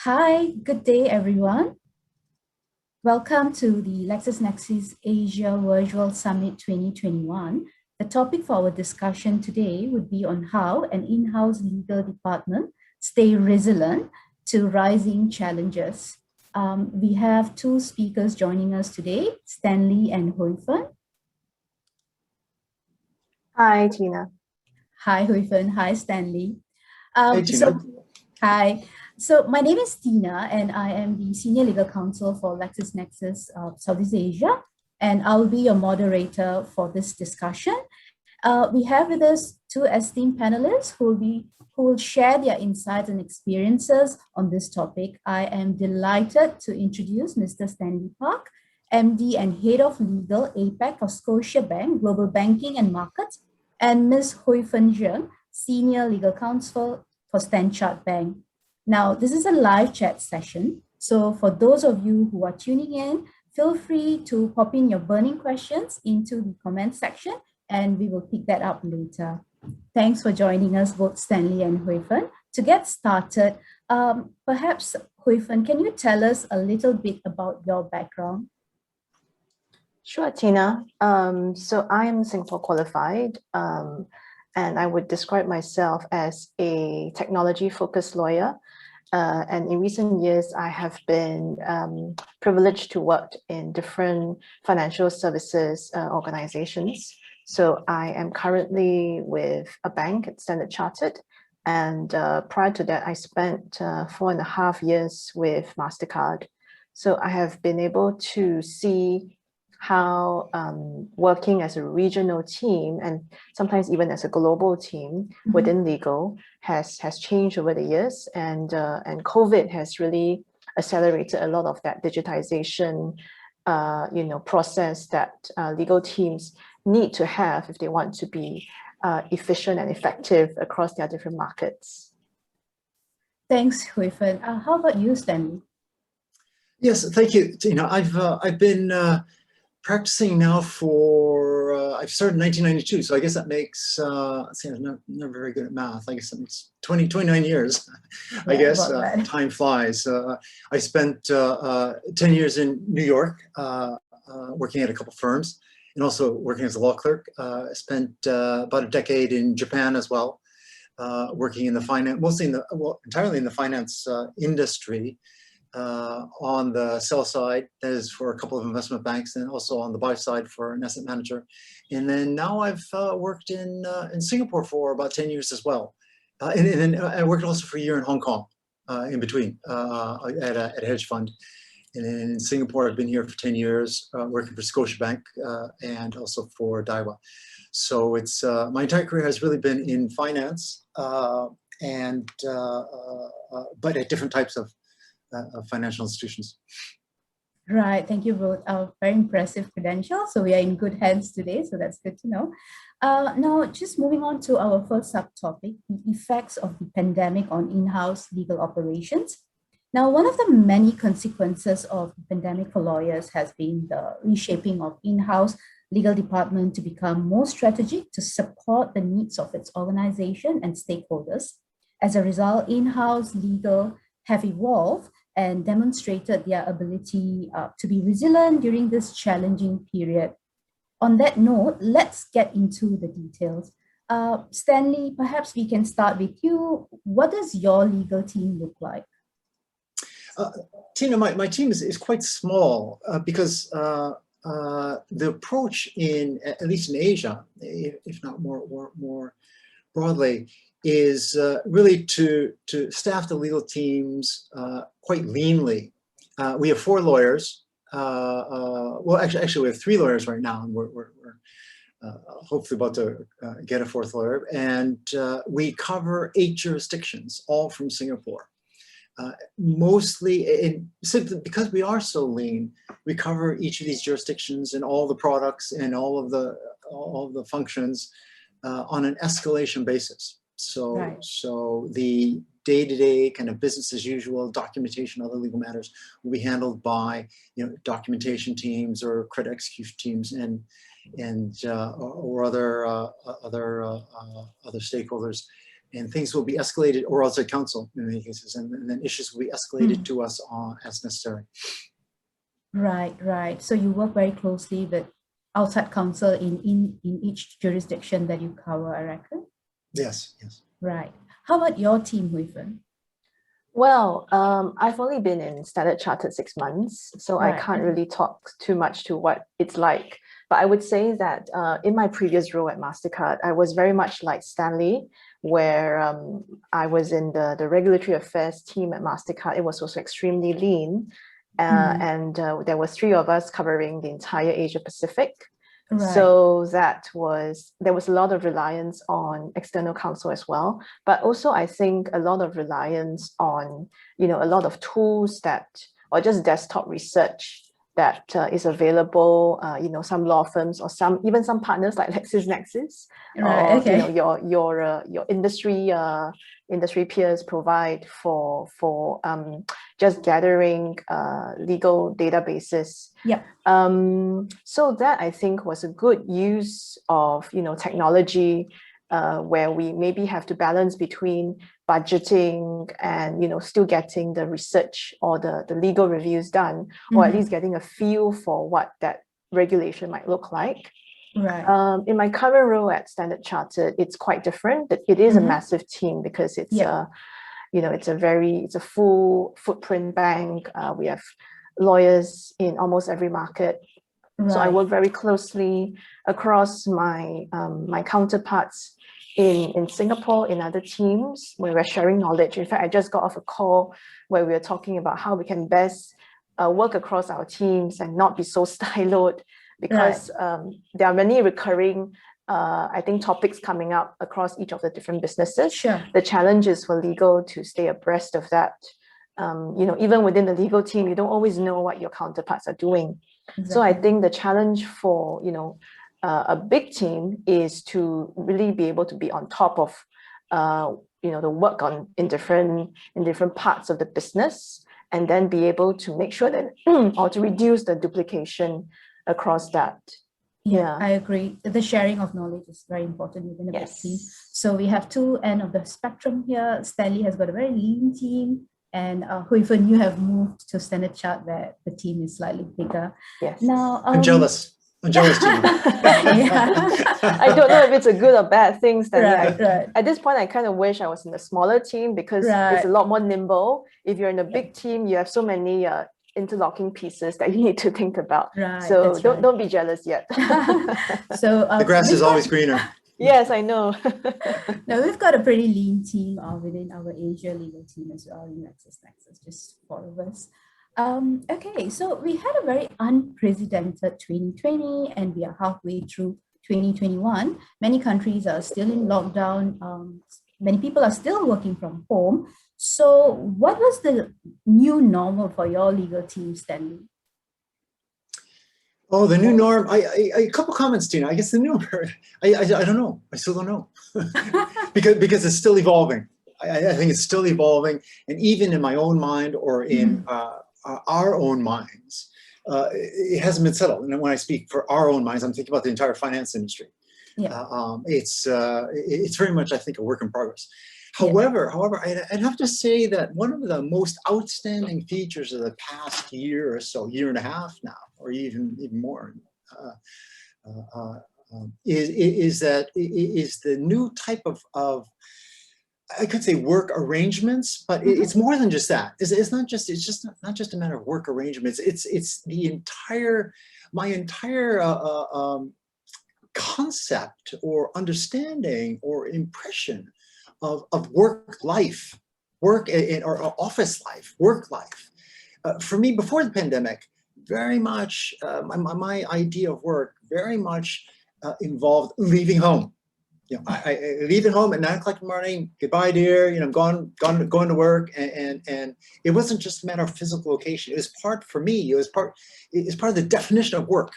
Hi, good day, everyone. Welcome to the LexisNexis Asia Virtual Summit 2021. The topic for our discussion today would be on how an in-house legal department stay resilient to rising challenges. We have two speakers joining us today, Stanley and Huifen. Hi, Tina. Hi, Huifen. Hi, Stanley. Hey, Tina. Hi. So my name is Tina, and I am the Senior Legal Counsel for LexisNexis Southeast Asia, and I'll be your moderator for this discussion. We have with us two esteemed panelists who will share their insights and experiences on this topic. I am delighted to introduce Mr. Stanley Park, MD and Head of Legal APAC for Scotiabank Global Banking and Markets, and Ms. Hui Fen Zheng, Senior Legal Counsel for Stanchart Bank. Now, this is a live chat session. So for those of you who are tuning in, feel free to pop in your burning questions into the comment section and we will pick that up later. Thanks for joining us, both Stanley and Huifen. To get started, perhaps Huifen, can you tell us a little bit about your background? Sure, Tina. So I am Singapore qualified, and I would describe myself as a technology-focused lawyer. And in recent years, I have been privileged to work in different financial services organizations. So I am currently with a bank at Standard Chartered. And prior to that, I spent 4.5 years with MasterCard. So I have been able to see how working as a regional team and sometimes even as a global team within legal has changed over the years, and COVID has really accelerated a lot of that digitization process that legal teams need to have if they want to be efficient and effective across their different markets. Thanks, Huifen. How about you, Stanley? Yes, thank you. I've been practicing now for, I've started in 1992, so I guess that makes, see, I'm never very good at math. I guess that makes 29 years, I guess. Time flies. I spent 10 years in New York, working at a couple firms, and also working as a law clerk. I spent about a decade in Japan as well, working in the finance, entirely in the finance industry. On the sell side, that is for a couple of investment banks, and also on the buy side for an asset manager. And then now I've worked in Singapore for about 10 years as well. And then I worked also for a year in Hong Kong in between at a hedge fund. And then in Singapore, I've been here for 10 years, working for Scotiabank and also for Daiwa. So it's my entire career has really been in finance, but at different types of financial institutions. Right, thank you both. Very impressive credentials. So we are in good hands today, so that's good to know. Now, just moving on to our first subtopic, the effects of the pandemic on in-house legal operations. Now, one of the many consequences of the pandemic for lawyers has been the reshaping of in-house legal department to become more strategic to support the needs of its organization and stakeholders. As a result, in-house legal have evolved and demonstrated their ability to be resilient during this challenging period. On that note, let's get into the details. Stanley, perhaps we can start with you. What does your legal team look like? Tina, my team is quite small because the approach at least in Asia, if not more broadly, is really to staff the legal teams quite leanly. We have 4 lawyers. Well, actually, we have 3 lawyers right now, and we're hopefully about to get a 4th lawyer. And we cover 8 jurisdictions, all from Singapore. Mostly, simply because we are so lean, we cover each of these jurisdictions and all the products and all of the functions on an escalation basis. So, right. So the day-to-day kind of business as usual documentation, other legal matters will be handled by documentation teams or credit execution teams and or other stakeholders. and things will be escalated, or else at council in many cases, and then issues will be escalated to us as necessary. Right, right. So you work very closely with outside counsel in each jurisdiction that you cover, I reckon? Yes, yes. Right. How about your team, Huifeng? Well, I've only been in Standard Chartered 6 months, so I can't really talk too much to what it's like. But I would say that in my previous role at MasterCard, I was very much like Stanley, where I was in the regulatory affairs team at MasterCard. It was also extremely lean. And there were 3 of us covering the entire Asia Pacific. Right. So there was a lot of reliance on external counsel as well, but also I think a lot of reliance on, a lot of tools or just desktop research that is available, some law firms or even some partners like LexisNexis, right, okay. your industry peers provide for just gathering legal databases. Yeah. So that I think was a good use of technology, where we maybe have to balance between budgeting and still getting the research or the legal reviews done, or at least getting a feel for what that regulation might look like. Right. In my current role at Standard Chartered, it's quite different. It is a massive team because it's it's a full footprint bank. We have lawyers in almost every market. Right. So I work very closely across my counterparts in Singapore, in other teams, where we're sharing knowledge. In fact, I just got off a call where we were talking about how we can best work across our teams and not be so siloed, because there are many recurring I think topics coming up across each of the different businesses. Sure. The challenge is for legal to stay abreast of that. Even within the legal team, you don't always know what your counterparts are doing. Exactly. So I think the challenge for a big team is to really be able to be on top of the work in different parts of the business, and then be able to make sure that or to reduce the duplication across that. Yeah, I agree. The sharing of knowledge is very important within a big team. So we have 2 ends of the spectrum here. Stanley has got a very lean team, and Huifeng, you have moved to Standard Chart where the team is slightly bigger. Yes. Now, I'm jealous. I'm jealous, Gina. I don't know if it's a good or bad thing, Stanley. Right. At this point, I kind of wish I was in a smaller team, because it's a lot more nimble. If you're in a big team, you have so many interlocking pieces that you need to think about. Right, so don't be jealous yet. So the grass is always greener. Yes, I know. Now we've got a pretty lean team within our Asia legal team as well in LexisNexis, just 4 of us. Okay, so we had a very unprecedented 2020, and we are halfway through 2021. Many countries are still in lockdown. Many people are still working from home. So what was the new normal for your legal team, Stanley? Oh, the new norm. A couple comments, Tina. I guess the new norm, I don't know. I still don't know. because it's still evolving. I think it's still evolving. And even in my own mind, or in our own minds, it hasn't been settled. And when I speak for our own minds, I'm thinking about the entire finance industry. Yeah. It's very much, I think, a work in progress. However, I'd have to say that one of the most outstanding features of the past year or so, year and a half now, or even more, is the new type of I could say work arrangements, but it's more than just that. It's not just a matter of work arrangements. It's my entire concept or understanding or impression of work life, or office life, work life. For me, before the pandemic, very much my idea of work very much involved leaving home. I leave at home at 9 o'clock in the morning. Goodbye, dear. I'm going to work, and it wasn't just a matter of physical location. It was part, for me. It was part of the definition of work.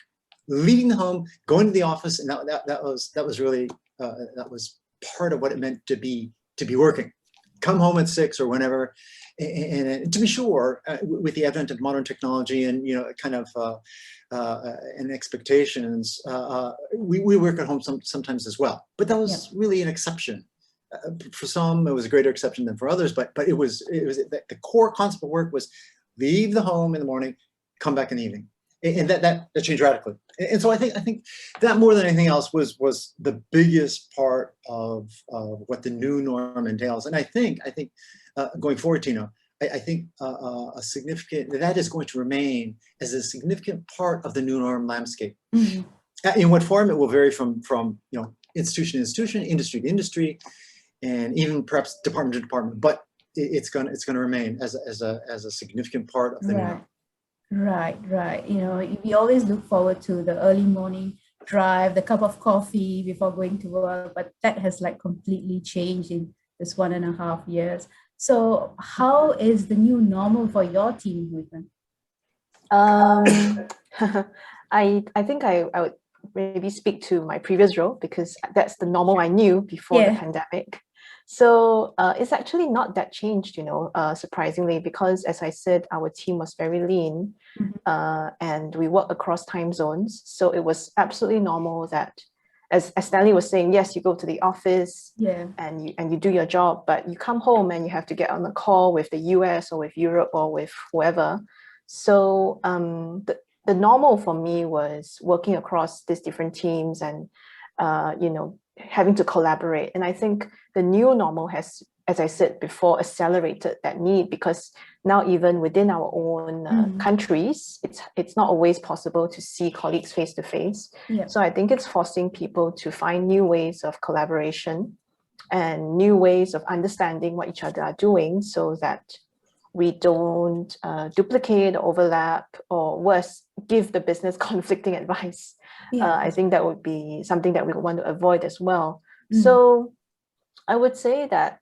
Leaving the home, going to the office, and that was really that was part of what it meant to be working. Come home at 6 or whenever, and to be sure, with the advent of modern technology and and expectations, we work at home sometimes as well. But that was really an exception For some, it was a greater exception than for others, but it was the core concept of work was leave the home in the morning, come back in the evening, and that changed radically. And so I think that more than anything else was the biggest part of what the new norm entails. And I think going forward, Tina, I think a significant that is going to remain as a significant part of the new norm landscape. Mm-hmm. In what form it will vary from institution to institution, industry to industry, and even perhaps department to department. But it's going to remain as a significant part of the new norm. Right. We always look forward to the early morning drive, the cup of coffee before going to work, but that has like completely changed in this 1.5 years. So how is the new normal for your team, Hui-Fen? I think I would maybe speak to my previous role because that's the normal I knew before the pandemic. So it's actually not that changed, surprisingly, because as I said, our team was very lean, and we work across time zones. So it was absolutely normal that, as Stanley was saying, yes, you go to the office and you do your job, but you come home and you have to get on a call with the US or with Europe or with whoever. So the normal for me was working across these different teams and, having to collaborate. And I think the new normal has, as I said before, accelerated that need, because now even within our own countries, it's not always possible to see colleagues face to face. So I think it's forcing people to find new ways of collaboration and new ways of understanding what each other are doing, so that we don't duplicate, overlap, or worse, give the business conflicting advice. I think that would be something that we want to avoid as well. So I would say that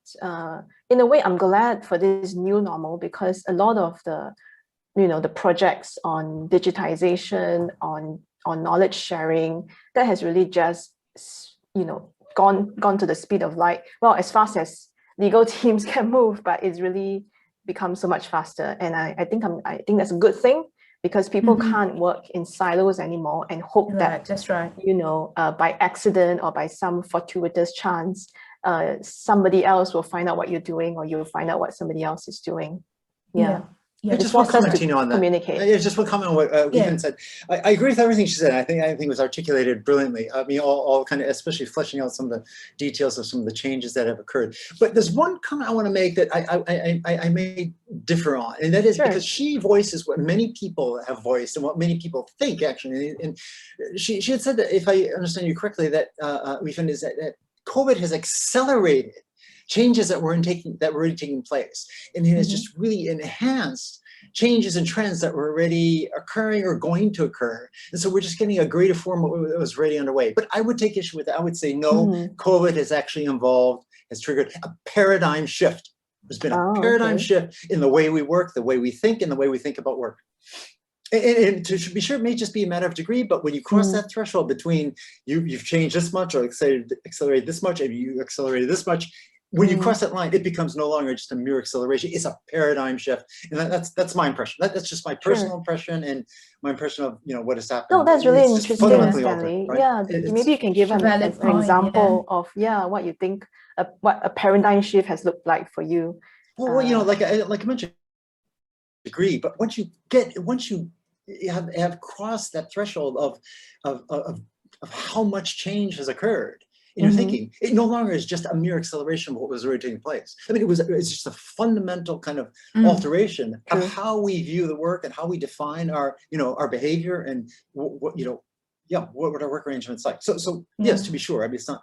in a way, I'm glad for this new normal, because a lot of the projects on digitization, on knowledge sharing, that has really just gone to the speed of light. Well, as fast as legal teams can move, but it's really become so much faster. And I think that's a good thing, because people can't work in silos anymore and hope that that's right. By accident or by some fortuitous chance, somebody else will find out what you're doing, or you'll find out what somebody else is doing. Just one comment, Tina, on that. Communicate. Just one comment on what Hui-Fen said. I agree with everything she said. I think it was articulated brilliantly. I mean, all kind of, especially fleshing out some of the details of some of the changes that have occurred. But there's one comment I want to make that I may differ on, and that is because she voices what many people have voiced and what many people think, actually. And she had said that, if I understand you correctly, that Hui-Fen is that COVID has accelerated changes that were already taking place, and it has just really enhanced changes and trends that were already occurring or going to occur. And so we're just getting a greater form of what was already underway. But I would take issue with that. I would say no, COVID has actually has triggered a paradigm shift. There's been a paradigm shift in the way we work, the way we think, and the way we think about work. And to be sure, it may just be a matter of degree, but when you cross that threshold between you've changed this much or accelerated this much, and you accelerated this much, when you cross that line, it becomes no longer just a mere acceleration. It's a paradigm shift. And that's my impression. That's just my personal impression and my impression of what has happened. No, that's really interesting, Stanley. Right? Yeah, maybe you can give an example of what you think, what a paradigm shift has looked like for you. Well, like I mentioned, degree, but once you have crossed that threshold of how much change has occurred in your thinking, it no longer is just a mere acceleration of what was already taking place. I mean, it's just a fundamental kind of alteration of how we view the work and how we define our behavior and what our work arrangements like. So yes, to be sure. I mean, it's not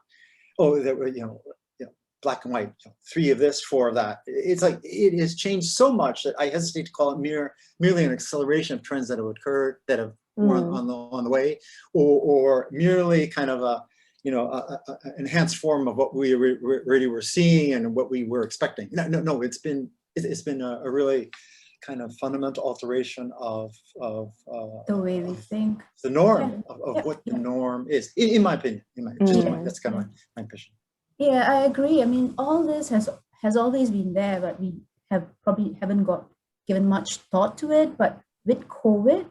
black and white, 3 of this, 4 of that. It's like it has changed so much that I hesitate to call it merely an acceleration of trends that have occurred, that have on the way, or merely kind of a enhanced form of what we already were seeing and what we were expecting. No, it's been a really kind of fundamental alteration of the way we think, the norm of what the norm is, in my opinion. That's kind of my impression. Yeah, I agree. I mean, all this has always been there, but we haven't given much thought to it. But with COVID,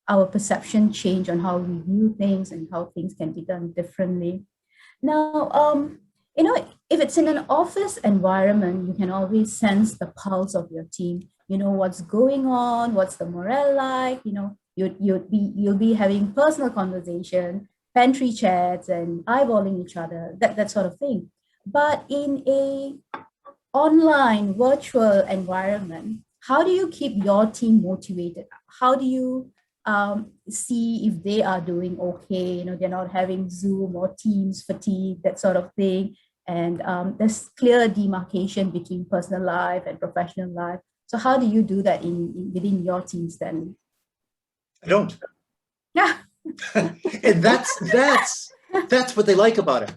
our perception changed on how we view things and how things can be done differently. Now, you know, if it's in an office environment, you can always sense the pulse of your team. You know what's going on, what's the morale like. You know, you'll be having personal conversation, pantry chats, and eyeballing each other, that sort of thing. But in a online virtual environment, how do you keep your team motivated? How do you see if they are doing okay? You know, they're not having Zoom or Teams fatigue, that sort of thing. And there's clear demarcation between personal life and professional life. So how do you do that within your team, Stanley? I don't. Yeah. And that's what they like about it.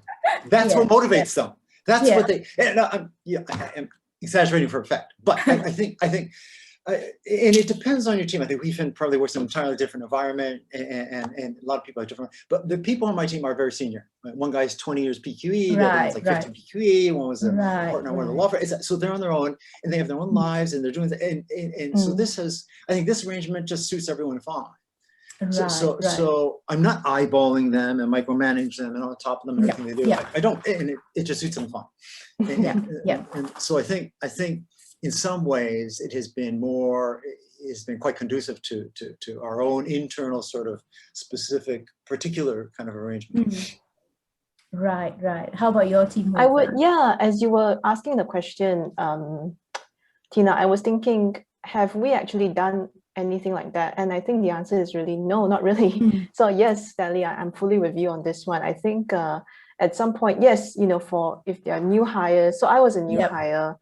That's what motivates them. That's what they. And I'm exaggerating for effect, but I think, and it depends on your team. I think we've probably worked in an entirely different environment, and a lot of people are different. But the people on my team are very senior. Right? One guy's 20 years PQE, the other one's like 50 PQE. One was a partner, one of the law firm. So they're on their own, and they have their own lives, and they're doing. And so I think this arrangement just suits everyone fine. So I'm not eyeballing them and micromanage them and on top of them and everything they do. I don't, and it just suits them fine. And so I think in some ways it has been quite conducive to our own internal sort of specific particular kind of arrangement. Right. How about your team? I would, as you were asking the question, Tina, I was thinking, have we actually done anything like that? And I think the answer is really no, not really. So yes, Stanley, I'm fully with you on this one. I think at some point, yes, you know, if there are new hires, so I was a new hire,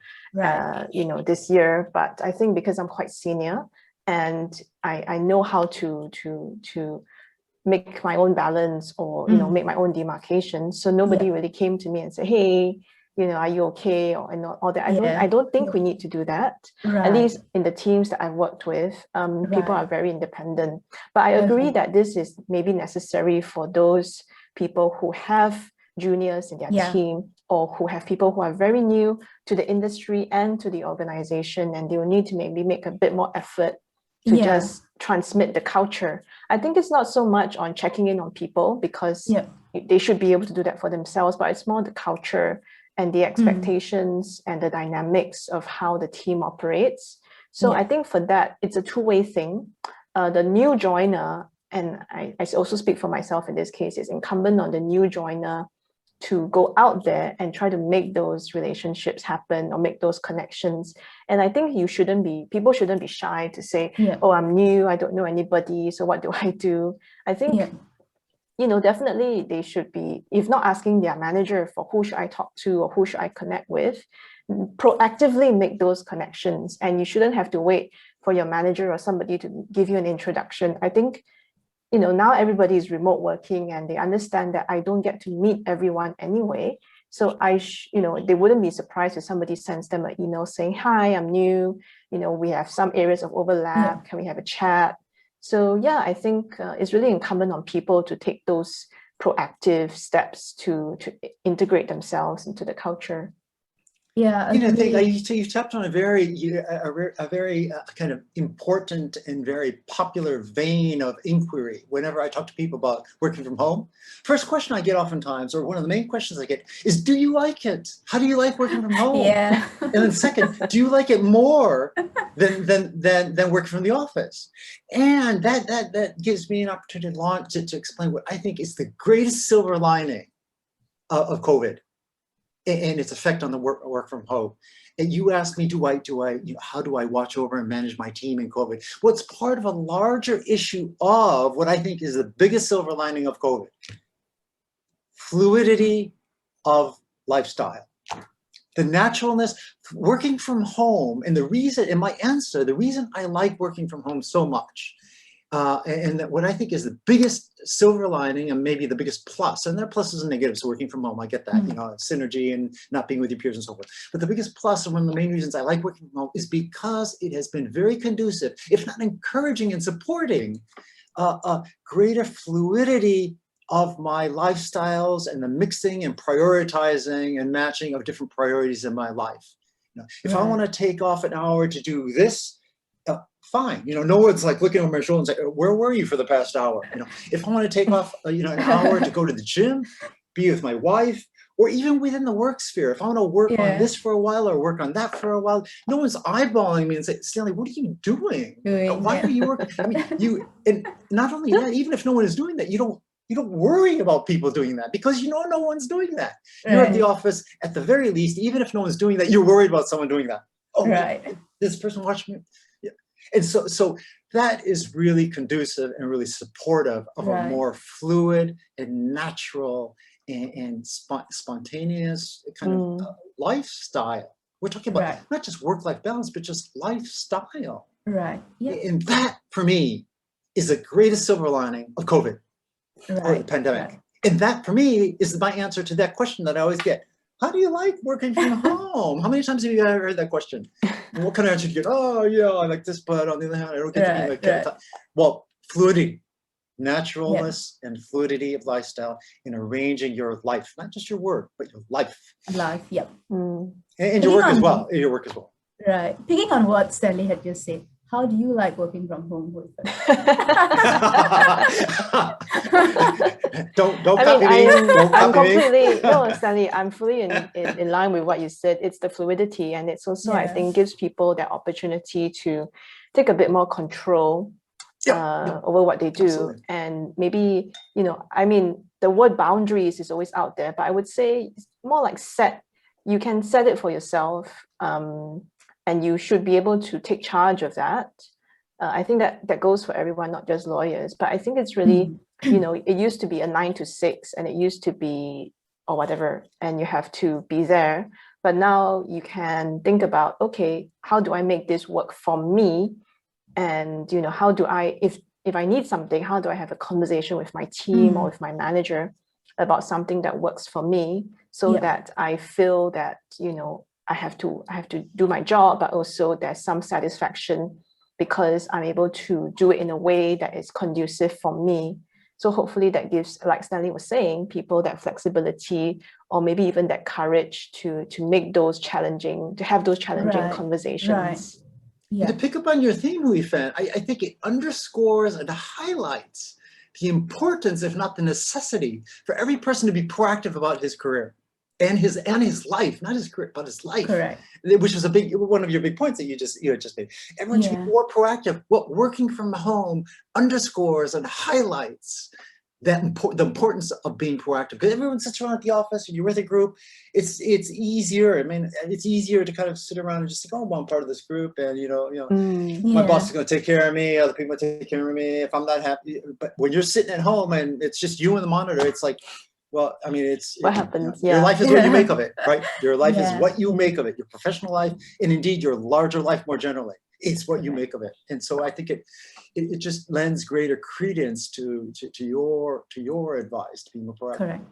you know, this year, but I think because I'm quite senior and I know how to make my own balance or, you know, make my own demarcation. So nobody really came to me and said, hey, you know, are you okay? Or all that. I don't think we need to do that. At least in the teams that I've worked with, people are very independent. But I agree that this is maybe necessary for those people who have juniors in their team, or who have people who are very new to the industry and to the organization, and they will need to maybe make a bit more effort to just transmit the culture. I think it's not so much on checking in on people, because they should be able to do that for themselves, but it's more the culture and the expectations and the dynamics of how the team operates. So I think for that, it's a two-way thing. The new joiner, and I also speak for myself in this case, is incumbent on the new joiner to go out there and try to make those relationships happen or make those connections. And I think people shouldn't be shy to say, oh, I'm new, I don't know anybody, so what do I do? I think, you know, definitely they should be, if not asking their manager for who should I talk to or who should I connect with, proactively make those connections. And you shouldn't have to wait for your manager or somebody to give you an introduction. I think, you know, now everybody is remote working and they understand that I don't get to meet everyone anyway. So you know, they wouldn't be surprised if somebody sends them an email saying, hi, I'm new, you know, we have some areas of overlap, can we have a chat? So I think it's really incumbent on people to take those proactive steps to integrate themselves into the culture. Yeah, you know, I think you tapped on a very kind of important and very popular vein of inquiry. Whenever I talk to people about working from home, first question I get oftentimes, or one of the main questions I get, is, do you like it? How do you like working from home? And then second, do you like it more than working from the office? And that gives me an opportunity to explain what I think is the greatest silver lining of COVID and its effect on the work from home. And you asked me, how do I watch over and manage my team in COVID? Well, it's part of a larger issue of what I think is the biggest silver lining of COVID: fluidity of lifestyle, the naturalness, working from home. And the reason I like working from home so much, and that what I think is the biggest silver lining and maybe the biggest plus, and there are pluses and negatives to working from home, I get that, you know, synergy and not being with your peers and so forth. But the biggest plus, and one of the main reasons I like working from home, is because it has been very conducive, if not encouraging and supporting, greater fluidity of my lifestyles and the mixing and prioritizing and matching of different priorities in my life. You know, if I want to take off an hour to do this, fine. You know, no one's like looking over my shoulder and saying, where were you for the past hour? You know, if I want to take off, you know, an hour to go to the gym, be with my wife, or even within the work sphere. If I want to work on this for a while or work on that for a while, no one's eyeballing me and say, Stanley, what are you doing? Why are you working? I mean, and not only that, even if no one is doing that, you don't worry about people doing that because you know no one's doing that. You're at the office, at the very least, even if no one's doing that, you're worried about someone doing that. Oh, this person watching me. Yeah. And so that is really conducive and really supportive of a more fluid and natural and spontaneous kind of lifestyle. We're talking about not just work-life balance, but just lifestyle. Right. Yeah. And that, for me, is the greatest silver lining of COVID or the pandemic. And that, for me, is my answer to that question that I always get. How do you like working from home? How many times have you ever heard that question? And what kind of answer do you get? Oh, yeah, I like this, but on the other hand, I don't get to be well, fluidity, naturalness, and fluidity of lifestyle in arranging your life, not just your work, but your life. Life, yep. And your work as well. Your work as well. Right. Picking on what Stanley had just said, how do you like working from home? Don't copy me. I'm completely no, Stanley. I'm fully in line with what you said. It's the fluidity, and it's also I think gives people that opportunity to take a bit more control over what they do. Absolutely. And maybe I mean, the word boundaries is always out there, but I would say it's more like you can set it for yourself. And you should be able to take charge of that. I think that goes for everyone, not just lawyers. But I think it's really, it used to be a 9 to 6, and it used to be or whatever, and you have to be there. But now you can think about, okay, how do I make this work for me? And how do I, if I need something, how do I have a conversation with my team or with my manager about something that works for me, so that I feel that I have to do my job, but also there's some satisfaction because I'm able to do it in a way that is conducive for me. So hopefully that gives, like Stanley was saying, people that flexibility or maybe even that courage to make those challenging, to have those challenging conversations. Right. Yeah. And to pick up on your theme, Hui-Fan, I think it underscores and highlights the importance, if not the necessity, for every person to be proactive about his career. And his life, not his career, but his life. Correct. Which was one of your big points that you just made. Everyone should be more proactive. What working from home underscores and highlights the importance of being proactive. Because everyone sits around at the office and you're with a group, it's easier. I mean, it's easier to kind of sit around and just think, oh, well, I'm part of this group, and my boss is going to take care of me. Other people take care of me if I'm not happy. But when you're sitting at home and it's just you and the monitor, it's like, well, I mean, what happens. Your life is what you make of it, right? Your life is what you make of it. Your professional life, and indeed your larger life more generally, it's what you make of it. And so I think it just lends greater credence to your advice to be more proactive.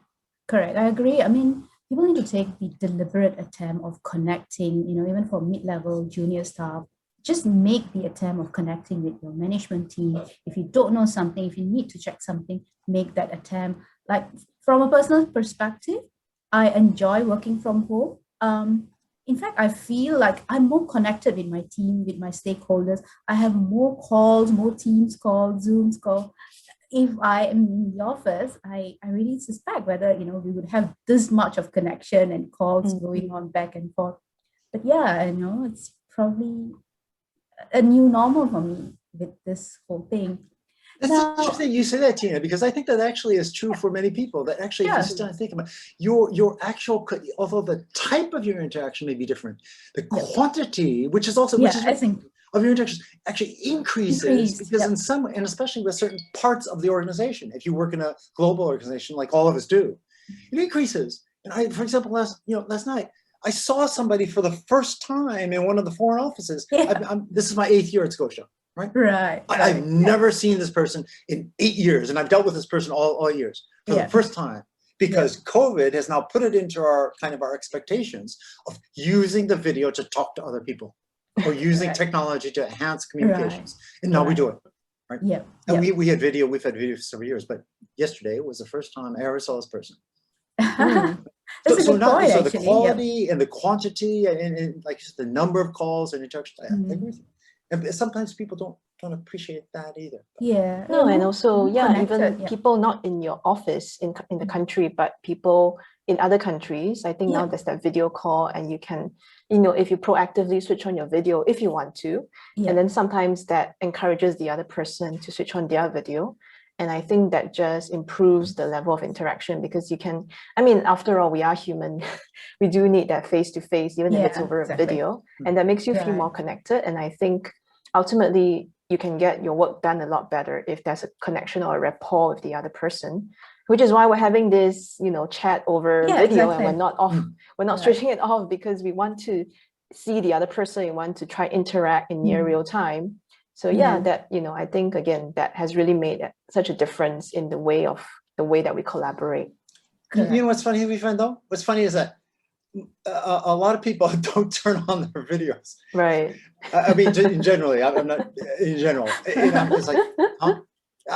Correct. I agree. I mean, people need to take the deliberate attempt of connecting. Even for mid-level junior staff, just make the attempt of connecting with your management team. If you don't know something, if you need to check something, make that attempt. Like, from a personal perspective, I enjoy working from home. In fact, I feel like I'm more connected with my team, with my stakeholders. I have more calls, more Teams calls, Zooms calls. If I am in the office, I really suspect whether, we would have this much of connection and calls going on back and forth. But yeah, it's probably a new normal for me with this whole thing. That's interesting you say that, Tina, because I think that actually is true for many people. That actually, if you start to think about your actual, although the type of your interaction may be different, the quantity, which is also of your interactions actually increases because in some way, and especially with certain parts of the organization, if you work in a global organization like all of us do, it increases. And for example, last night, I saw somebody for the first time in one of the foreign offices. This is my 8th year at Scotia. Right. I've never seen this person in 8 years, and I've dealt with this person all years for the first time, because COVID has now put it into our expectations of using the video to talk to other people, or using technology to enhance communications, and now we do it. Right. Yeah. And we've had video for several years, but yesterday was the first time I ever saw this person. So the quality and the quantity and like just the number of calls and interactions. I agree with you. And sometimes people don't appreciate that either. And also even people not in your office in the country, but people in other countries, I think now there's that video call, and you can, if you proactively switch on your video if you want to, and then sometimes that encourages the other person to switch on their video. And I think that just improves the level of interaction, because you can, after all, we are human. We do need that face-to-face, even if it's over a video, and that makes you feel more connected. And I think ultimately you can get your work done a lot better if there's a connection or a rapport with the other person, which is why we're having this, chat over video, and we're not off, we're not switching it off, because we want to see the other person, we want to try interact in near real time. So that, I think, again, that has really made such a difference in the way that we collaborate. You know what's funny, we find though? What's funny is that a lot of people don't turn on their videos. Right. I mean, in generally, I'm not, in general, it's like, huh?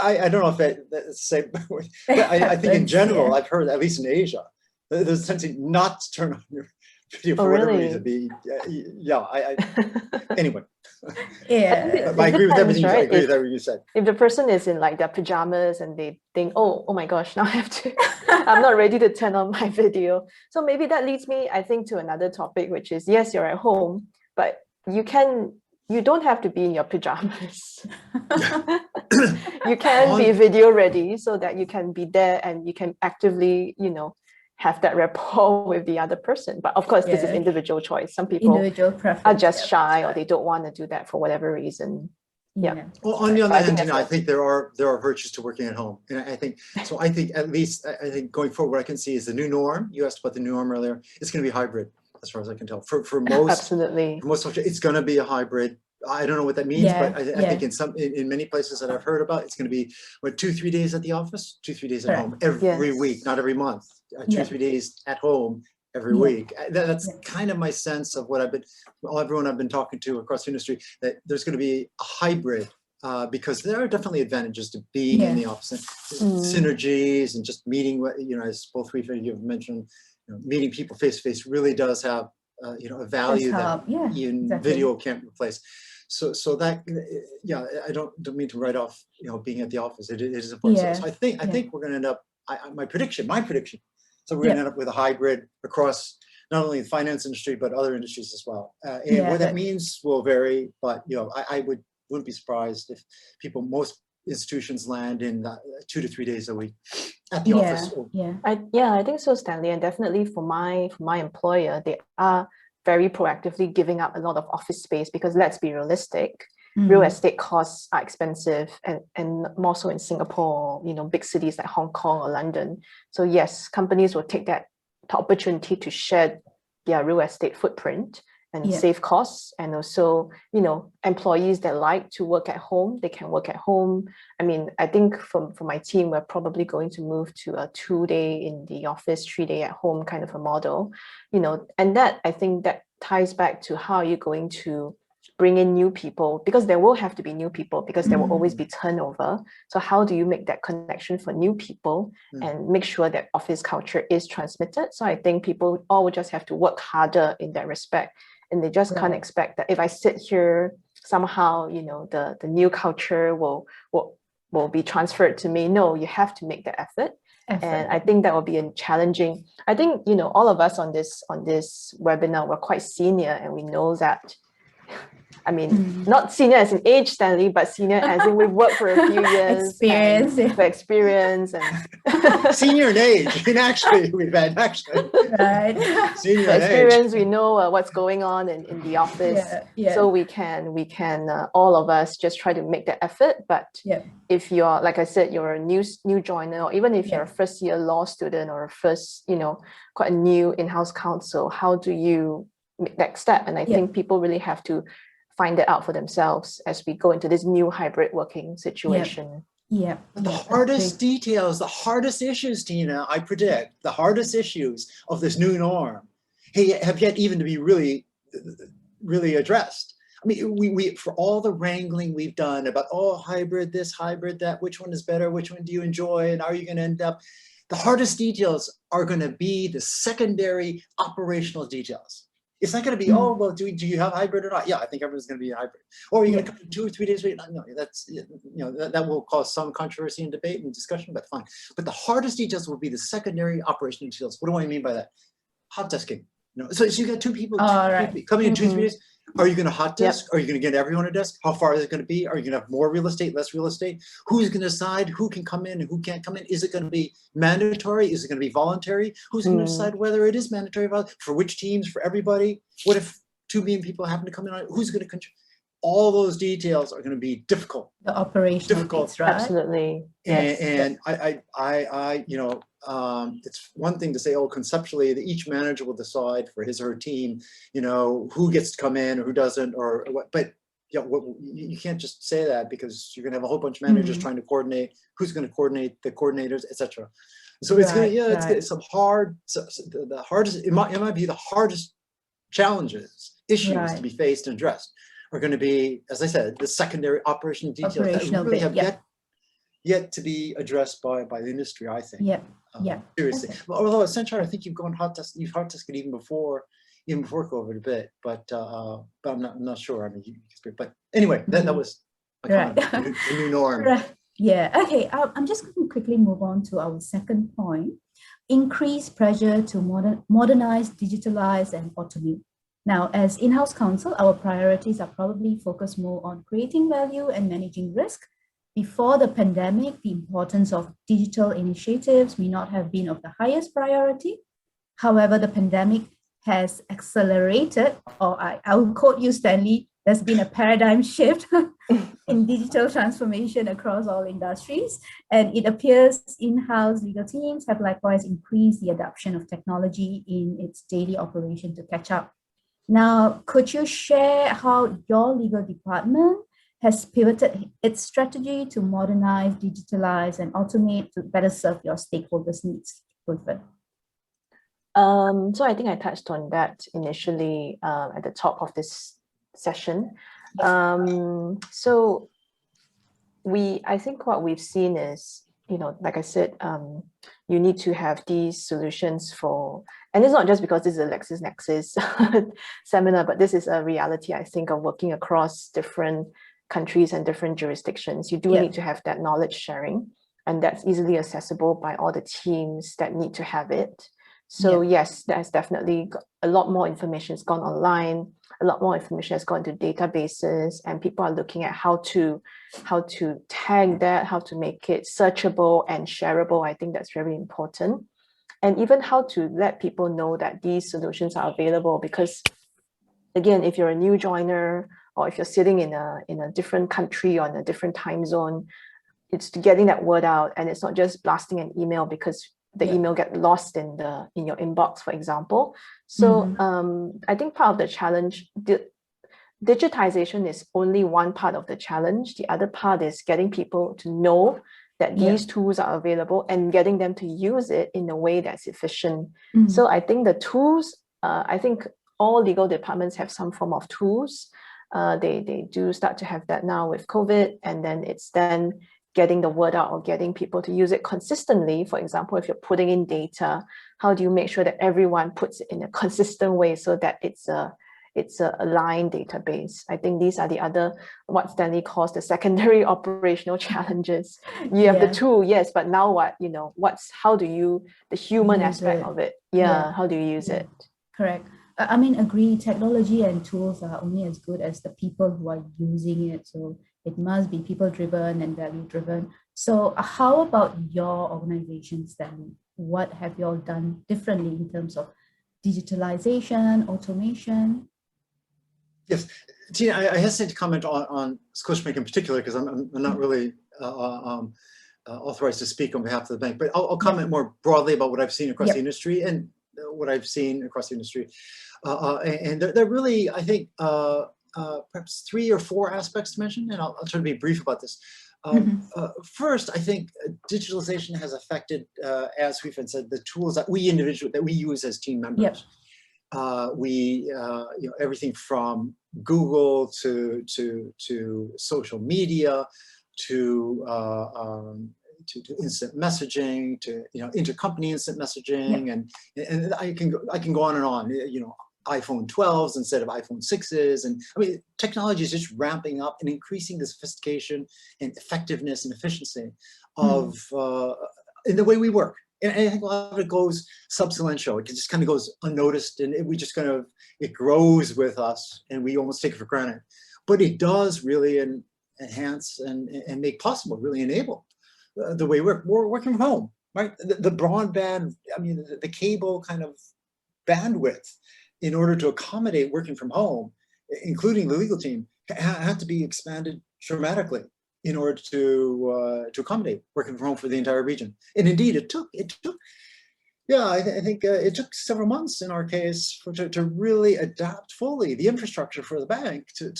I don't know if that's the same, but I think in general, I've heard, at least in Asia, there's a tendency not to turn on your video for whatever reason. Anyway. I agree with everything. Right? I agree with everything you said. If the person is in like their pajamas and they think, oh my gosh, now I have to, I'm not ready to turn on my video. So maybe that leads me, I think, to another topic, which is, yes, you're at home, but you don't have to be in your pajamas. You can be video ready so that you can be there and you can actively, have that rapport with the other person. But of course, this is individual choice. Some people are just shy, or they don't want to do that for whatever reason. Well, on the other hand, I think there are virtues to working at home, and I think so. I think at least going forward, what I can see is the new norm. You asked about the new norm earlier. It's going to be hybrid, as far as I can tell. For most, absolutely, for most, it's going to be a hybrid. I don't know what that means, but I think in many places that I've heard about, it's going to be 2-3 days at the office, 2-3 days at home every week, not every month. 2-3 days at home every week. That's kind of my sense of what everyone I've been talking to across the industry, that there's going to be a hybrid, because there are definitely advantages to being in the office, and synergies, and just meeting, as both three of you have mentioned, meeting people face to face really does have a value that video can't replace. So that, I don't mean to write off, being at the office. It is important. So I think we're going to end up, my prediction. So we're going to end up with a hybrid across not only the finance industry, but other industries as well. And what that means will vary, but I wouldn't be surprised if most institutions land in 2 to 3 days a week at the office. I think so, Stanley. And definitely for my employer, they are very proactively giving up a lot of office space, because let's be realistic, real estate costs are expensive, and more so in Singapore, big cities like Hong Kong or London. So yes, companies will take that opportunity to shed their real estate footprint and save costs. And also, employees that like to work at home, they can work at home. I mean, I think for my team, we're probably going to move to a 2-day in the office, 3-day at home kind of a model, and that, I think that ties back to how you're going to bring in new people, because there will have to be new people, because there will always be turnover. So how do you make that connection for new people and make sure that office culture is transmitted? So I think people all will just have to work harder in that respect. And they just can't expect that if I sit here, somehow, the new culture will be transferred to me. No, you have to make the effort. And I think that will be a challenging. I think, all of us on this webinar, we're quite senior, and we know that. I mean, not senior as in age, Stanley, but senior as in we've worked for a few years. Experience and senior in age. And actually, we've had senior experience. We know what's going on in the office, so we can all of us just try to make the effort. But if you're, like I said, you're a new joiner, or even if you're a first year law student or a first, quite a new in-house counsel, how do you make that step? And I think people really have to find it out for themselves as we go into this new hybrid working situation. The hardest details, the hardest issues, Tina, I predict, the hardest issues of this new norm have yet even to be really, really addressed. I mean, we for all the wrangling we've done about, hybrid this, hybrid that, which one is better, which one do you enjoy, and are you going to end up, the hardest details are going to be the secondary operational details. It's not going to be, oh, well, do you have hybrid or not? Yeah, I think everyone's going to be a hybrid. Or are you going to come in 2 or 3 days a week? No, that's, that will cause some controversy and debate and discussion, but fine. But the hardest details will be the secondary operational details. What do I mean by that? Hot desking. So you got 2 people coming in 2 or 3 days. Are you going to hot desk? Are you going to get everyone a desk? How far is it going to be? Are you going to have more real estate, less real estate? Who's going to decide who can come in and who can't come in? Is it going to be mandatory? Is it going to be voluntary? Who's going to decide whether it is mandatory, for which teams, for everybody? What if 2 million people happen to come in? Who's going to control? All those details are going to be difficult. The operational bits, right? Absolutely. And it's one thing to say, oh, conceptually, that each manager will decide for his or her team, who gets to come in or who doesn't, or what. But you can't just say that, because you're going to have a whole bunch of managers trying to coordinate. Who's going to coordinate the coordinators, etc. So it's going to, it's some hard. So the hardest, it might be the hardest challenges, issues to be faced and addressed are going to be, as I said, the secondary operational details that really have yet to be addressed by the industry, I think. Seriously. Okay. Although at Central, I think you've hot tested even before COVID a bit, but I'm not sure. I mean, but anyway, that was the new norm. Right. Yeah. Okay. I'm just going to quickly move on to our second point: increased pressure to modernize, digitalize, and automate. Now, as in-house counsel, our priorities are probably focused more on creating value and managing risk. Before the pandemic, the importance of digital initiatives may not have been of the highest priority. However, the pandemic has accelerated, or I will quote you, Stanley, there's been a paradigm shift in digital transformation across all industries. And it appears in-house legal teams have likewise increased the adoption of technology in its daily operation to catch up. Now, could you share how your legal department has pivoted its strategy to modernize, digitalize, and automate to better serve your stakeholders' needs, Wilfred? So I think I touched on that initially at the top of this session. So I think what we've seen is, like I said, you need to have these solutions for, and it's not just because this is a LexisNexis seminar, but this is a reality, I think, of working across different countries and different jurisdictions. You do need to have that knowledge sharing, and that's easily accessible by all the teams that need to have it. So yes, there's definitely a lot more information has gone online, a lot more information has gone to databases, and people are looking at how to tag that, how to make it searchable and shareable. I think that's very important. And even how to let people know that these solutions are available, because again, if you're a new joiner, or if you're sitting in a different country or in a different time zone, it's getting that word out, and it's not just blasting an email because the email get lost in your inbox, for example. So I think part of the challenge, digitization is only one part of the challenge. The other part is getting people to know that these tools are available and getting them to use it in a way that's efficient. So I think the tools, I think all legal departments have some form of tools. They do start to have that now with COVID, and then it's then getting the word out or getting people to use it consistently. For example, if you're putting in data, how do you make sure that everyone puts it in a consistent way so that it's a aligned database? I think these are the other, what Stanley calls the secondary operational challenges. You have the tool, yes, but now what, how do you, the human aspect of it? How do you use it? Correct. I mean, agree, technology and tools are only as good as the people who are using it. So it must be people-driven and value-driven. So how about your organization, Stanley? What have you all done differently in terms of digitalization, automation? Yes, Tina, I hesitate to comment on Scotiabank in particular because I'm not really authorized to speak on behalf of the bank, but I'll comment more broadly about what I've seen across the industry and what I've seen across the industry. And there really, I think, perhaps 3 or 4 aspects to mention, and I'll try to be brief about this. First, I think digitalization has affected, as we've said, the tools that we use as team members. Everything from Google to social media to instant messaging to intercompany instant messaging, and I can go on and on. iPhone 12s instead of iPhone 6s. And I mean, technology is just ramping up and increasing the sophistication and effectiveness and efficiency of in the way we work. And I think a lot of it goes sub silentio. It just kind of goes unnoticed, and we just kind of, it grows with us and we almost take it for granted. But it does really enhance and make possible, really enable the way we're working from home, right? The broadband, I mean, the cable kind of bandwidth in order to accommodate working from home, including the legal team, had to be expanded dramatically in order to accommodate working from home for the entire region. And indeed, it took yeah, I think it took several months in our case to really adapt fully the infrastructure for the bank to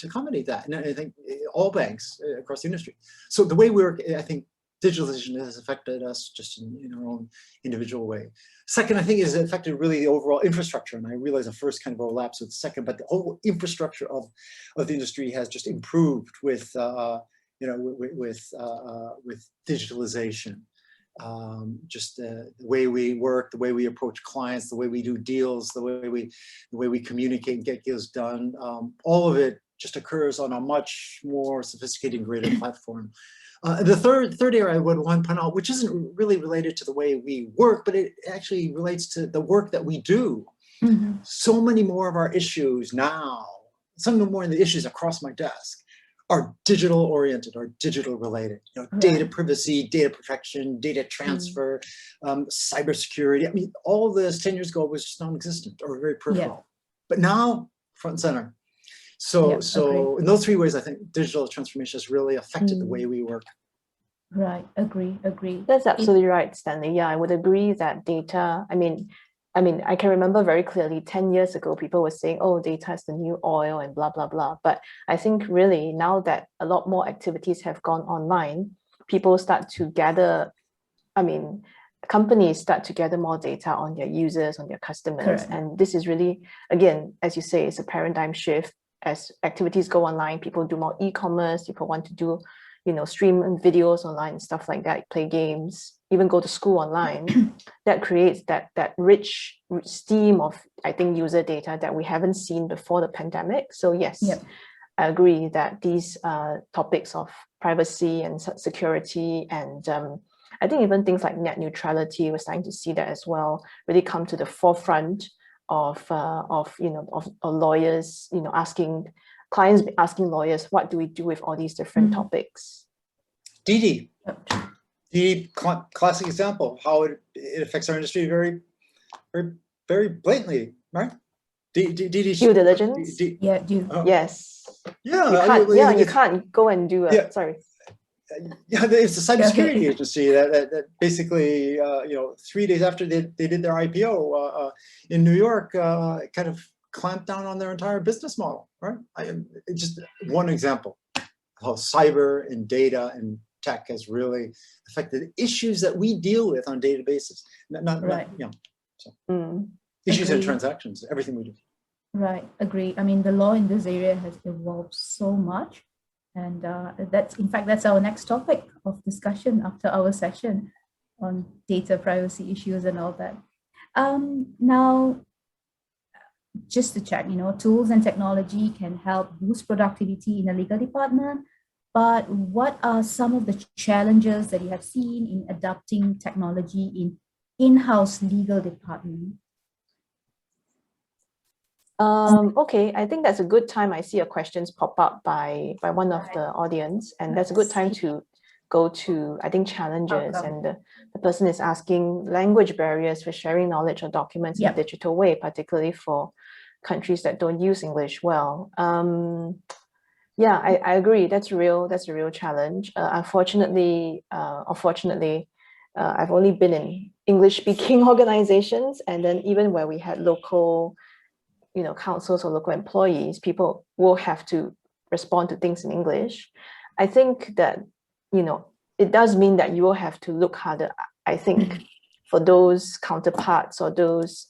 accommodate that. And I think all banks across the industry. So the way we work, I think digitalization has affected us just in our own individual way. Second, I think is affected really the overall infrastructure. And I realize the first kind of overlaps with the second, but the whole infrastructure of the industry has just improved with digitalization. Just the way we work, the way we approach clients, the way we do deals, the way we communicate and get deals done. All of it just occurs on a much more sophisticated and greater platform. The third area I would want to point out, which isn't really related to the way we work, but it actually relates to the work that we do. So many more of our issues now, some of more of the issues across my desk are digital oriented, are digital related. You know, data privacy, data protection, data transfer, cybersecurity. I mean, all of this 10 years ago was just non-existent or very peripheral. But now, front and center. So in those three ways, I think digital transformation has really affected the way we work. Right, agree. That's absolutely right, Stanley. Yeah, I would agree that data, I mean, I can remember very clearly 10 years ago, people were saying, oh, data is the new oil and blah, blah, blah. But I think really now that a lot more activities have gone online, people start to gather, companies start to gather more data on their users, on their customers. Correct. And this is really, again, as you say, it's a paradigm shift. As activities go online, people do more e-commerce, people want to do, stream videos online, stuff like that, play games, even go to school online. That creates that rich stream of, I think, user data that we haven't seen before the pandemic. So yes, I agree that these topics of privacy and security and I think even things like net neutrality, we're starting to see that as well, really come to the forefront of lawyers, clients asking lawyers, what do we do with all these different topics? DD, classic example, how it affects our industry very, very, very blatantly, right? Due diligence? Yes. Yeah. You can't go and do it. Sorry. Yeah, it's a cybersecurity agency that basically, 3 days after they did their IPO in New York, kind of clamped down on their entire business model, right? It's just one example of how cyber and data and tech has really affected issues that we deal with on a daily basis. Issues and transactions, everything we do. Right, agree. I mean, the law in this area has evolved so much. And that's our next topic of discussion after our session on data privacy issues and all that. Now, just to check, tools and technology can help boost productivity in the legal department, but what are some of the challenges that you have seen in adopting technology in in-house legal department? Okay, I think that's a good time. I see your questions pop up by one of the audience, and that's a good time to go to, I think, challenges. And the person is asking language barriers for sharing knowledge or documents in a digital way, particularly for countries that don't use English well. Yeah, I agree. That's a real challenge. Unfortunately, or fortunately, I've only been in English-speaking organizations, and then even where we had local councils or local employees, people will have to respond to things in English. I think that, it does mean that you will have to look harder, I think, for those counterparts or those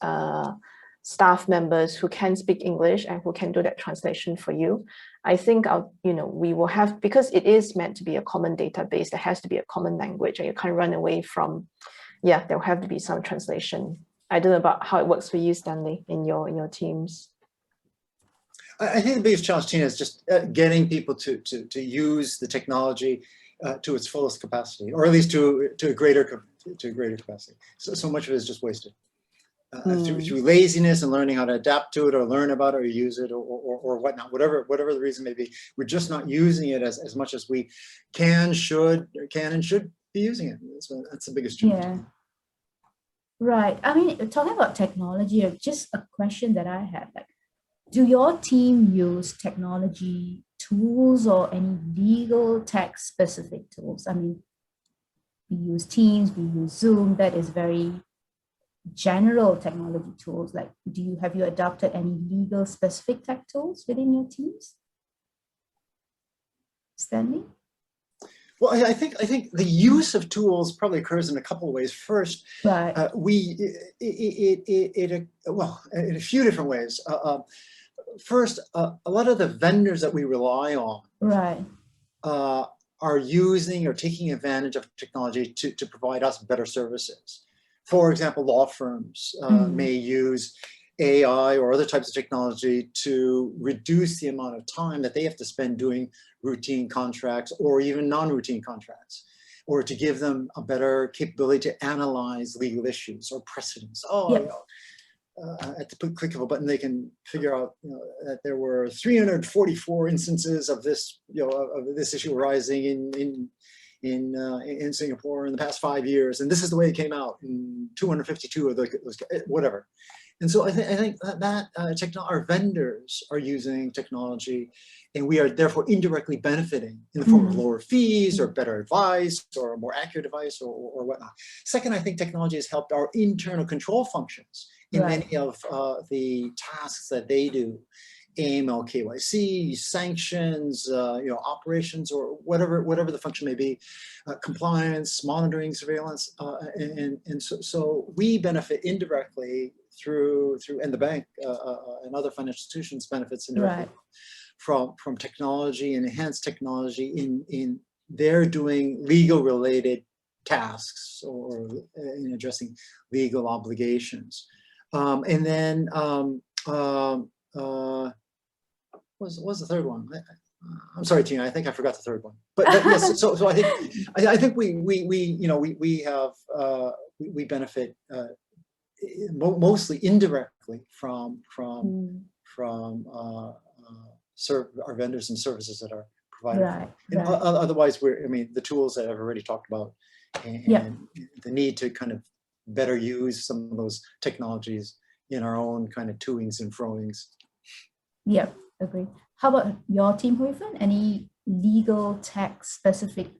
staff members who can speak English and who can do that translation for you. I think, we will have, because it is meant to be a common database, there has to be a common language, and you can't run away from, there will have to be some translation. I don't know about how it works for you, Stanley, in your teams. I think the biggest challenge, Tina, is just getting people to use the technology to its fullest capacity, or at least to a greater capacity. So much of it is just wasted through laziness and learning how to adapt to it, or learn about it, or use it, or whatnot. Whatever the reason may be, we're just not using it as much as we can and should be using it. So that's the biggest challenge. Yeah. Right. I mean, talking about technology, just a question that I had, like, do your team use technology tools or any legal tech specific tools? I mean, we use Teams, we use Zoom, that is very general technology tools. Like, have you adopted any legal specific tech tools within your teams? Stanley? Well, I think the use of tools probably occurs in a couple of ways. First, right. Well, in a few different ways. First, a lot of the vendors that we rely on, right, are using or taking advantage of technology to provide us better services. For example, law firms may use AI or other types of technology to reduce the amount of time that they have to spend doing routine contracts or even non-routine contracts, or to give them a better capability to analyze legal issues or precedents. At the click of a button, they can figure out that there were 344 instances of this, of this issue arising in Singapore in the past 5 years, and this is the way it came out in 252 of those, whatever. And so I think that our vendors are using technology, and we are therefore indirectly benefiting in the form of lower fees or better advice or more accurate advice or whatnot. Second, I think technology has helped our internal control functions in many of the tasks that they do. AML, KYC, sanctions, operations, or whatever the function may be, compliance, monitoring, surveillance, and so we benefit indirectly through, and the bank and other financial institutions benefits indirectly from technology and enhanced technology in their doing legal related tasks or in addressing legal obligations. And then what was the third one? I'm sorry, Tina. I think I forgot the third one. But yes, so I think we benefit mostly indirectly from our vendors and services that are provided. Otherwise, the tools that I've already talked about, and the need to kind of better use some of those technologies in our own kind of toings and froings. Yeah, agree. How about your team, Huifan? Any legal tech specific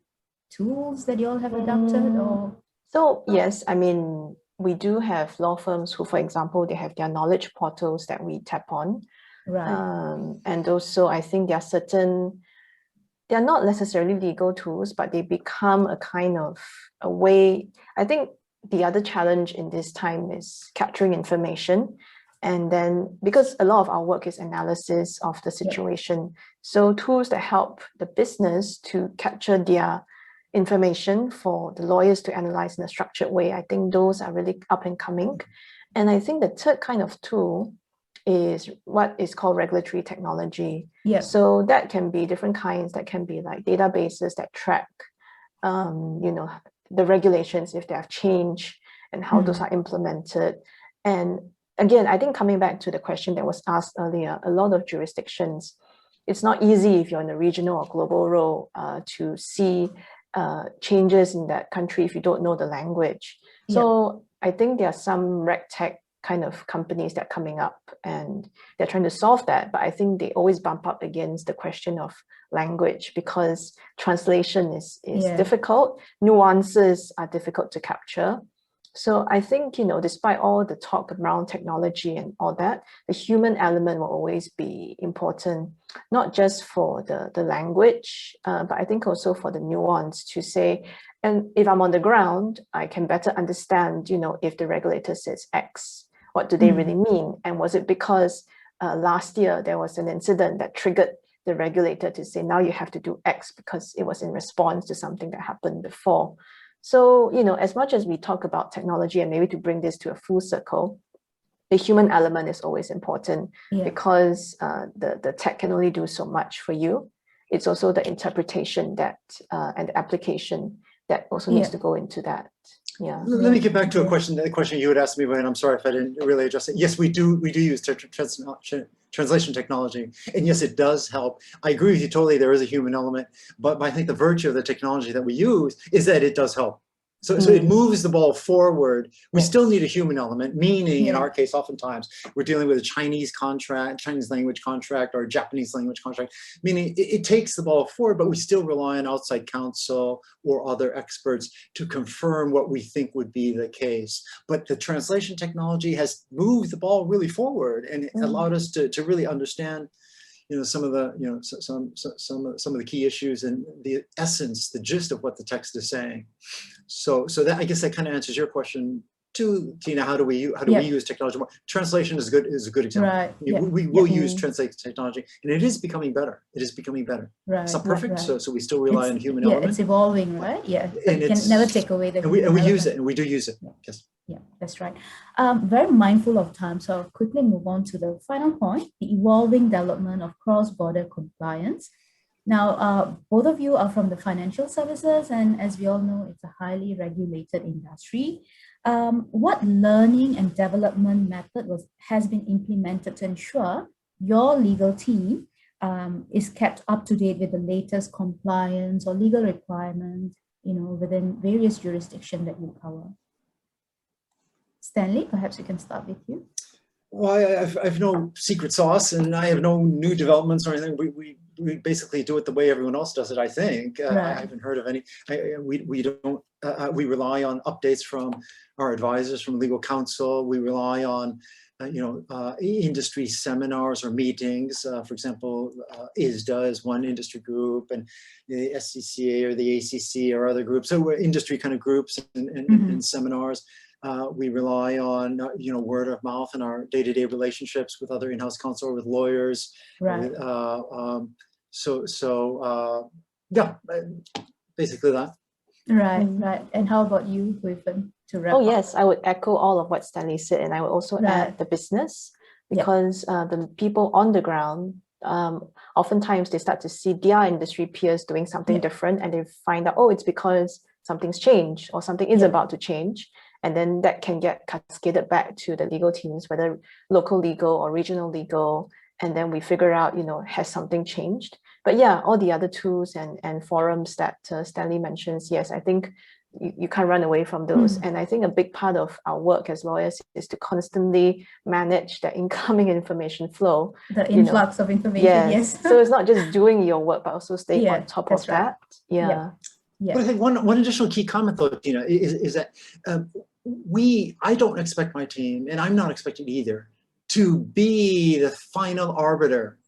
tools that you all have adopted? Or so yes, I mean, we do have law firms who, for example, they have their knowledge portals that we tap on. And also I think there are certain, they're not necessarily legal tools, but they become a kind of a way. I think the other challenge in this time is capturing information. And then, because a lot of our work is analysis of the situation, so tools that help the business to capture their information for the lawyers to analyze in a structured way, I think those are really up and coming. And I think the third kind of tool is what is called regulatory technology. So that can be different kinds. That can be like databases that track, the regulations if they have changed and how those are implemented. And again, I think coming back to the question that was asked earlier, a lot of jurisdictions, it's not easy if you're in a regional or global role to see changes in that country if you don't know the language. So I think there are some RegTech kind of companies that are coming up and they're trying to solve that. But I think they always bump up against the question of language because translation is difficult. Nuances are difficult to capture. So I think, despite all the talk around technology and all that, the human element will always be important, not just for the language, but I think also for the nuance to say, and if I'm on the ground, I can better understand, if the regulator says X, what do they really mean? And was it because last year there was an incident that triggered the regulator to say, now you have to do X because it was in response to something that happened before. So, as much as we talk about technology, and maybe to bring this to a full circle, the human element is always important, because the tech can only do so much for you. It's also the interpretation that and the application that also needs to go into that. Yeah. Let me get back to the question you had asked me, and I'm sorry if I didn't really address it. Yes, we do use translation technology, and yes, it does help. I agree with you totally. There is a human element, but I think the virtue of the technology that we use is that it does help. So it moves the ball forward. We still need a human element, meaning in our case, oftentimes we're dealing with a Chinese language contract, or a Japanese language contract, meaning it takes the ball forward, but we still rely on outside counsel or other experts to confirm what we think would be the case. But the translation technology has moved the ball really forward, and it allowed us to really understand some of the some of the key issues and the essence, the gist of what the text is saying. So that, I guess that kind of answers your question too, Tina. How do we use technology more? Translation is a good example. Right. We will use translation technology, and it is becoming better. It is becoming better. Right. It's not perfect, right. so we still rely on human element. It's evolving, right? Yeah. And you can never take away the human and we element. use it, and we do use it. Yes. Yeah, that's right. Very mindful of time, so I'll quickly move on to the final point, the evolving development of cross-border compliance. Now, both of you are from the financial services, and as we all know, it's a highly regulated industry. What learning and development method has been implemented to ensure your legal team is kept up to date with the latest compliance or legal requirements, within various jurisdictions that you cover? Stanley, perhaps we can start with you. Well, I've no secret sauce, and I have no new developments or anything. We basically do it the way everyone else does it, I think. Right. I haven't heard of any. We rely on updates from our advisors, from legal counsel. We rely on industry seminars or meetings. For example, ISDA is one industry group, and the SCCA or the ACC or other groups. So we're industry kind of groups and seminars. We rely on word of mouth in our day-to-day relationships with other in-house counsel or with lawyers. Right. Yeah, basically that. Right, right. And how about you, Huifeng, to wrap up? Yes, I would echo all of what Stanley said, and I would also add the business, because the people on the ground, oftentimes they start to see their industry peers doing something different, and they find out, it's because something's changed or something is about to change. And then that can get cascaded back to the legal teams, whether local legal or regional legal. And then we figure out, has something changed? But all the other tools and forums that Stanley mentions, yes, I think you can't run away from those. And I think a big part of our work as lawyers is to constantly manage the incoming information flow. The influx of information, yes. So it's not just doing your work, but also staying on top of that. Yeah. But I think one additional key comment, though, Tina, is that I don't expect my team, and I'm not expecting either, to be the final arbiter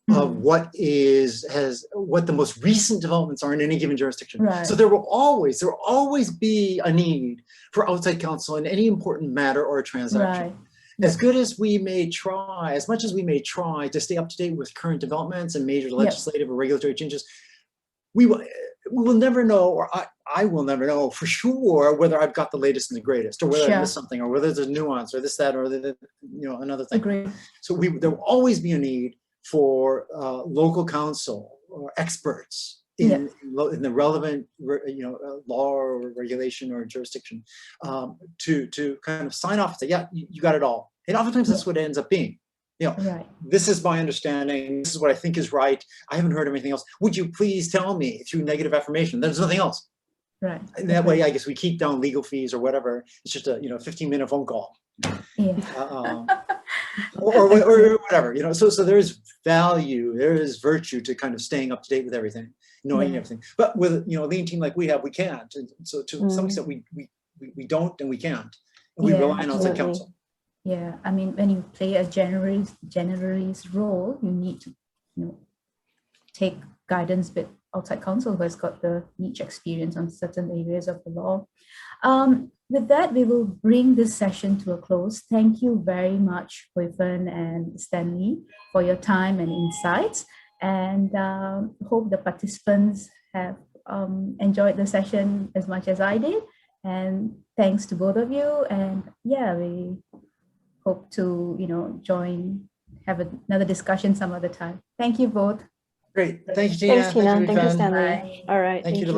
of what the most recent developments are in any given jurisdiction. Right. So there will always be a need for outside counsel in any important matter or transaction. Right. As much as we may try to stay up to date with current developments and major legislative or regulatory changes, we will never know, or I will never know for sure whether I've got the latest and the greatest, or whether I missed something, or whether there's a nuance, or this, that, or another thing. Agreed. So there will always be a need for local counsel or experts in the relevant law or regulation or jurisdiction to kind of sign off and say, you got it all. And oftentimes that's what it ends up being. This is my understanding. This is what I think is right. I haven't heard anything else. Would you please tell me through negative affirmation? There's nothing else. Right. And that way, I guess we keep down legal fees or whatever. It's just a 15-minute phone call. Or whatever. So there is value, there is virtue to kind of staying up to date with everything, knowing everything. But with a lean team like we have, we can't. And so to some extent, we don't and we can't. And we rely on outside counsel. Yeah, I mean, when you play a generalist role, you need to, take guidance with outside counsel who has got the niche experience on certain areas of the law. With that, we will bring this session to a close. Thank you very much, Huifeng and Stanley, for your time and insights. And hope the participants have enjoyed the session as much as I did. And thanks to both of you. And yeah, we hope to, have another discussion some other time. Thank you both. Great. Thank you, Tina. Thanks, Tina. Thank you, Thank you, Ifan. Stanley. Bye. All right. Thank you to you.